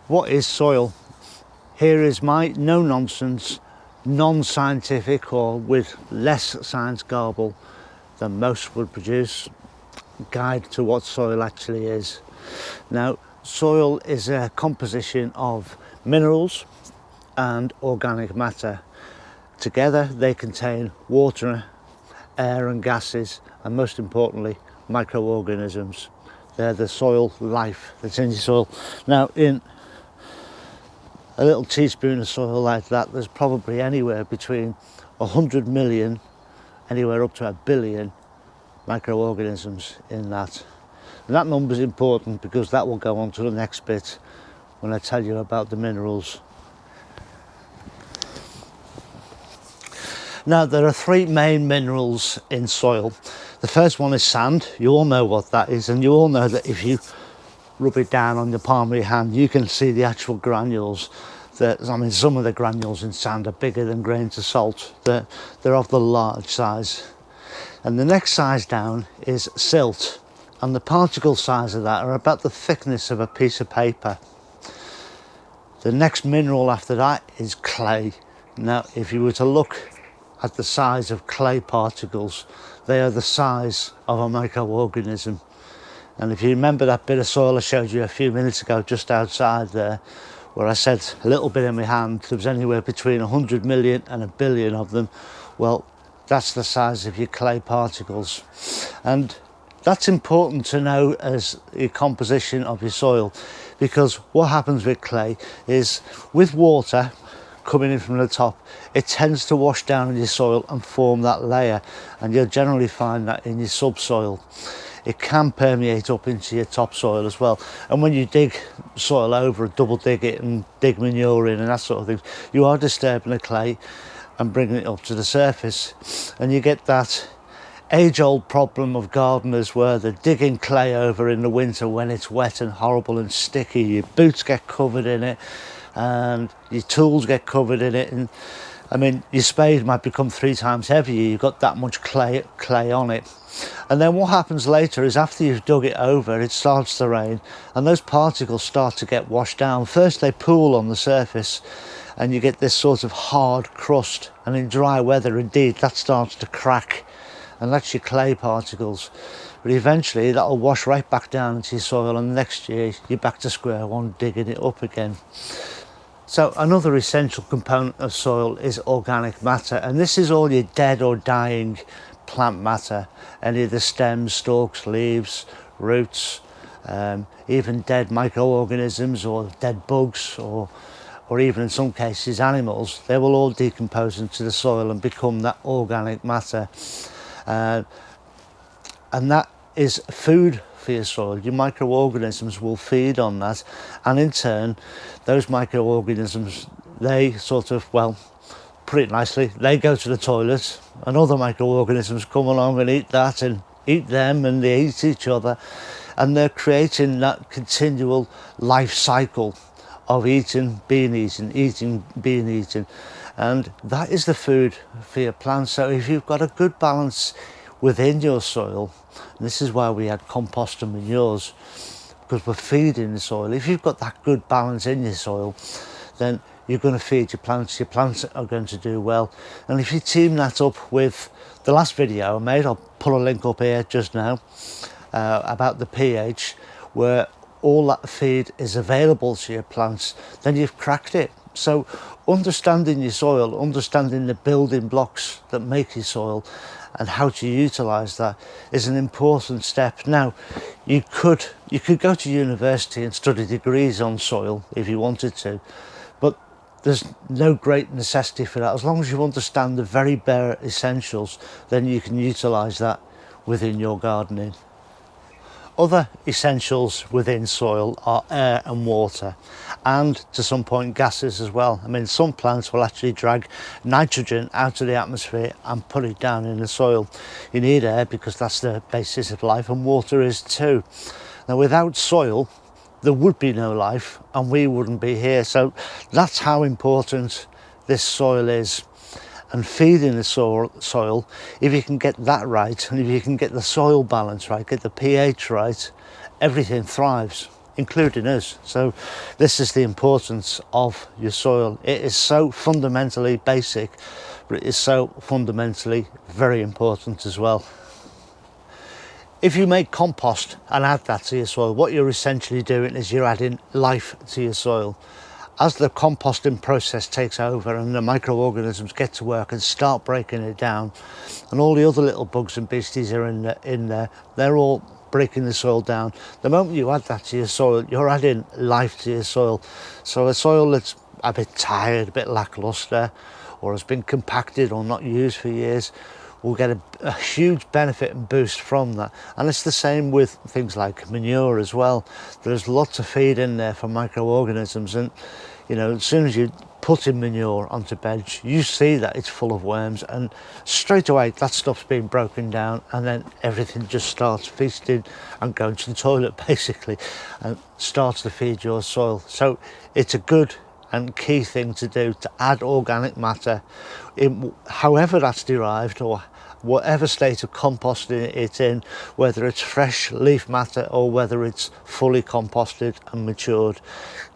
What is soil? Here is my no-nonsense, non-scientific, or with less science garble than most would produce, guide to what soil actually is. Now, soil is a composition of minerals and organic matter. Together they contain water, air and gases, and most importantly microorganisms. They're the soil life that's in your soil. Now, in a little teaspoon of soil like that, there's probably anywhere between 100 million, anywhere up to 1 billion microorganisms in that. And that number is important because that will go on to the next bit when I tell you about the minerals. Now, there are 3 main minerals in soil. The first one is sand. You all know what that is, and you all know that if you rub it down on the palm of your hand, you can see the actual granules. Some of the granules in sand are bigger than grains of salt. They're of the large size. And the next size down is silt, and the particle size of that are about the thickness of a piece of paper. The next mineral after that is clay. Now, if you were to look at the size of clay particles, they are the size of a microorganism. And if you remember that bit of soil I showed you a few minutes ago just outside there, where I said a little bit in my hand, there was anywhere between 100 million and 1 billion of them. Well, that's the size of your clay particles. And that's important to know as the composition of your soil, because what happens with clay is, with water coming in from the top, it tends to wash down in your soil and form that layer, and you'll generally find that in your subsoil. It can permeate up into your topsoil as well, and when you dig soil over, double dig it and dig manure in and that sort of thing, you are disturbing the clay and bringing it up to the surface, and you get that age-old problem of gardeners where they're digging clay over in the winter when it's wet and horrible and sticky. Your boots get covered in it and your tools get covered in it, and I mean, your spade might become 3 times heavier. You've got that much clay on it. And then what happens later is, after you've dug it over, it starts to rain and those particles start to get washed down. First they pool on the surface and you get this sort of hard crust, and in dry weather indeed that starts to crack, and that's your clay particles. But eventually that'll wash right back down into your soil, and next year you're back to square one, digging it up again. So another essential component of soil is organic matter, and this is all your dead or dying plant matter, any of the stems, stalks, leaves, roots, even dead microorganisms or dead bugs, or even in some cases animals. They will all decompose into the soil and become that organic matter, and that is food for your soil. Your microorganisms will feed on that, and in turn those microorganisms, they sort of, well, put it nicely, they go to the toilet and other microorganisms come along and eat that and eat them, and they eat each other, and they're creating that continual life cycle of eating, being eaten, eating, being eaten, and that is the food for your plants. So if you've got a good balance within your soil, and this is why we add compost and manures, because we're feeding the soil. If you've got that good balance in your soil, then you're going to feed your plants are going to do well. And if you team that up with the last video I made, I'll pull a link up here just now, about the pH, where all that feed is available to your plants, then you've cracked it. So understanding your soil, understanding the building blocks that make your soil and how to utilize that is an important step. Now, you could go to university and study degrees on soil if you wanted to, but there's no great necessity for that. As long as you understand the very bare essentials, then you can utilize that within your gardening. Other essentials within soil are air and water, and to some point gases as well. I mean, some plants will actually drag nitrogen out of the atmosphere and put it down in the soil. You need air because that's the basis of life, and water is too. Now, without soil there would be no life and we wouldn't be here. So that's how important this soil is. And feeding the soil, if you can get that right, and if you can get the soil balance right, get the pH right, everything thrives. including us. So this is the importance of your soil. It is so fundamentally basic, but it is so fundamentally very important as well. If you make compost and add that to your soil, what you're essentially doing is you're adding life to your soil. As the composting process takes over and the microorganisms get to work and start breaking it down, and all the other little bugs and beasties are in there, they're all breaking the soil down. The moment you add that to your soil, you're adding life to your soil. So a soil that's a bit tired, a bit lackluster, or has been compacted or not used for years, will get a huge benefit and boost from that. And it's the same with things like manure as well. There's lots of feed in there for microorganisms, and you know, as soon as you put in manure onto beds, you see that it's full of worms, and straight away that stuff's being broken down, and then everything just starts feasting and going to the toilet basically, and starts to feed your soil. So it's a good and key thing to do, to add organic matter, however that's derived, or whatever state of composting it's in, whether it's fresh leaf matter or whether it's fully composted and matured.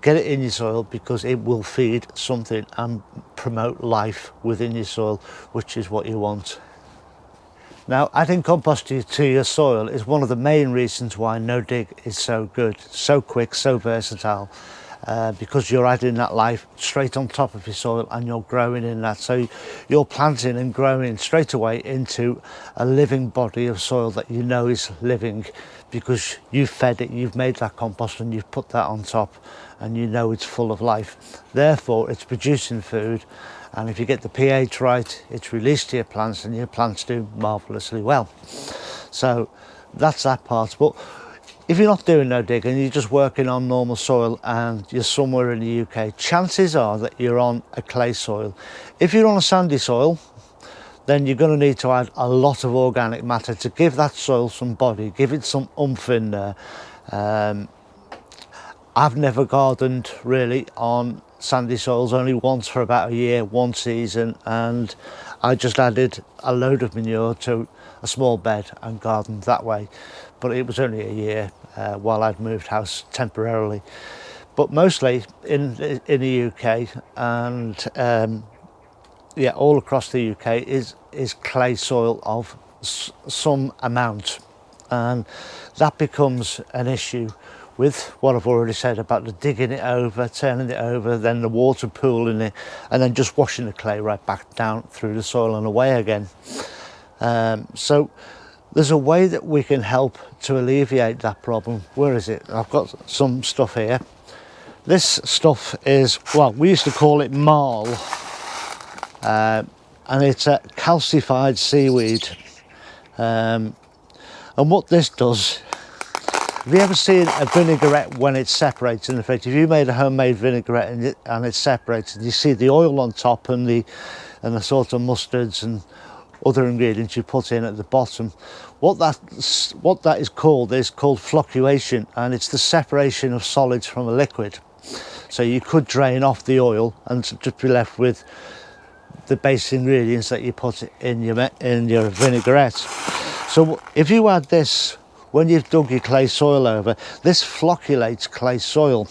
Get it in your soil, because it will feed something and promote life within your soil, which is what you want. Now, adding compost to your soil is one of the main reasons why no dig is so good, so quick, so versatile. Because you're adding that life straight on top of your soil, and you're growing in that. So you're planting and growing straight away into a living body of soil that you know is living, because you've fed it, you've made that compost and you've put that on top, and you know it's full of life. Therefore it's producing food, and if you get the pH right, it's released to your plants, and your plants do marvellously well. So that's that part. But if you're not doing no dig and you're just working on normal soil and you're somewhere in the UK, chances are that you're on a clay soil. If you're on a sandy soil, then you're going to need to add a lot of organic matter to give that soil some body, give it some oomph in there. I've never gardened really on sandy soils, only once for about a year, one season, and I just added a load of manure to a small bed and gardened that way. But it was only a year while I'd moved house temporarily. But mostly in the UK and yeah, all across the UK is clay soil of some amount, and that becomes an issue with what I've already said about the digging it over, turning it over, then the water pooling it, and then just washing the clay right back down through the soil and away again. So there's a way that we can help to alleviate that problem. Where is it? I've got some stuff here. This stuff is, well, we used to call it marl, and it's a calcified seaweed. And what this does, have you ever seen a vinaigrette when it separates in the fridge? If you made a homemade vinaigrette and it's separated, you see the oil on top and the sort of mustards and other ingredients you put in at the bottom. What that is called flocculation, and it's the separation of solids from a liquid. So you could drain off the oil and just be left with the base ingredients that you put in your vinaigrette. So if you add this when you've dug your clay soil over, this flocculates clay soil,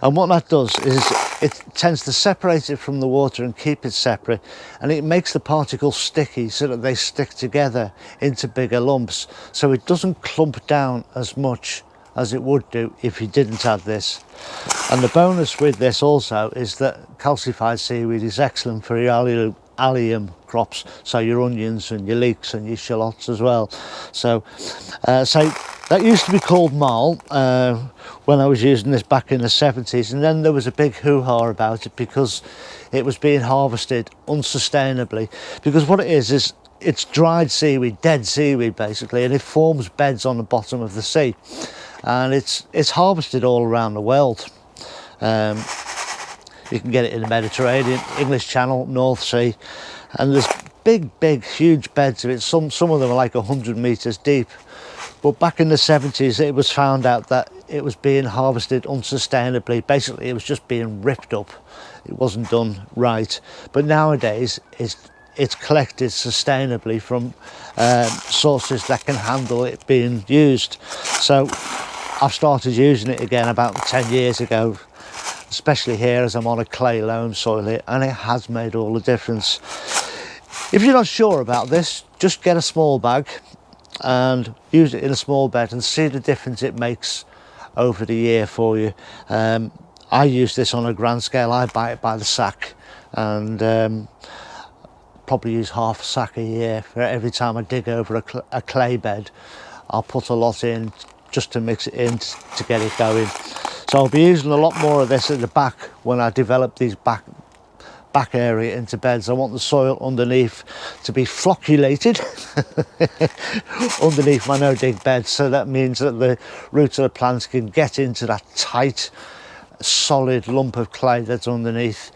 and what that does is it tends to separate it from the water and keep it separate, and it makes the particles sticky so that they stick together into bigger lumps, so it doesn't clump down as much as it would do if you didn't add this. And the bonus with this also is that calcified seaweed is excellent for your allium crops, so your onions and your leeks and your shallots as well. So that used to be called marl when I was using this back in the 70s, and then there was a big hoo-ha about it because it was being harvested unsustainably. Because what it is it's dried seaweed, dead seaweed basically, and it forms beds on the bottom of the sea, and it's harvested all around the world. You can get it in the Mediterranean, English Channel, North Sea, and there's big huge beds of it. Some of them are like 100 meters deep. But back in the 70s it was found out that it was being harvested unsustainably. Basically it was just being ripped up, it wasn't done right. But nowadays it's collected sustainably from sources that can handle it being used. So I've started using it again about 10 years ago, especially here as I'm on a clay loam soil here, and it has made all the difference. If you're not sure about this, just get a small bag and use it in a small bed and see the difference it makes over the year for you. I use this on a grand scale. I buy it by the sack, and probably use half a sack a year. For every time I dig over a clay bed, I'll put a lot in just to mix it in to get it going. So I'll be using a lot more of this at the back when I develop these back area into beds. I want the soil underneath to be flocculated underneath my no dig bed, so that means that the roots of the plants can get into that tight solid lump of clay that's underneath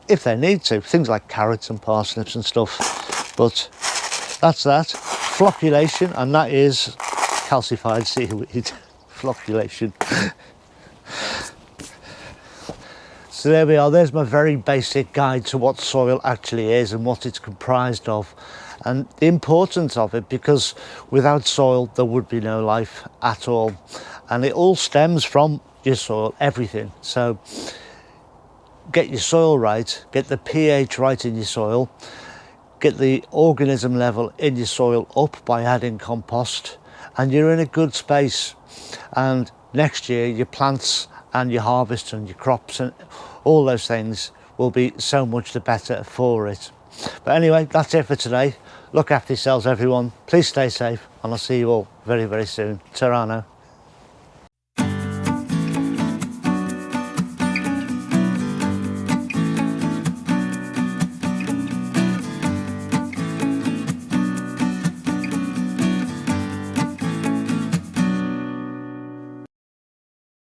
if they need to, things like carrots and parsnips and stuff. But that's that, flocculation, and that is calcified seaweed. Flocculation. So there we are, there's my very basic guide to what soil actually is and what it's comprised of, and the importance of it, because without soil there would be no life at all, and it all stems from your soil, everything. So get your soil right, get the pH right in your soil, get the organism level in your soil up by adding compost, and you're in a good space. And next year your plants and your harvest and your crops and all those things will be so much the better for it. But anyway, that's it for today. Look after yourselves, everyone. Please stay safe, and I'll see you all very, very soon. Ta-ra now.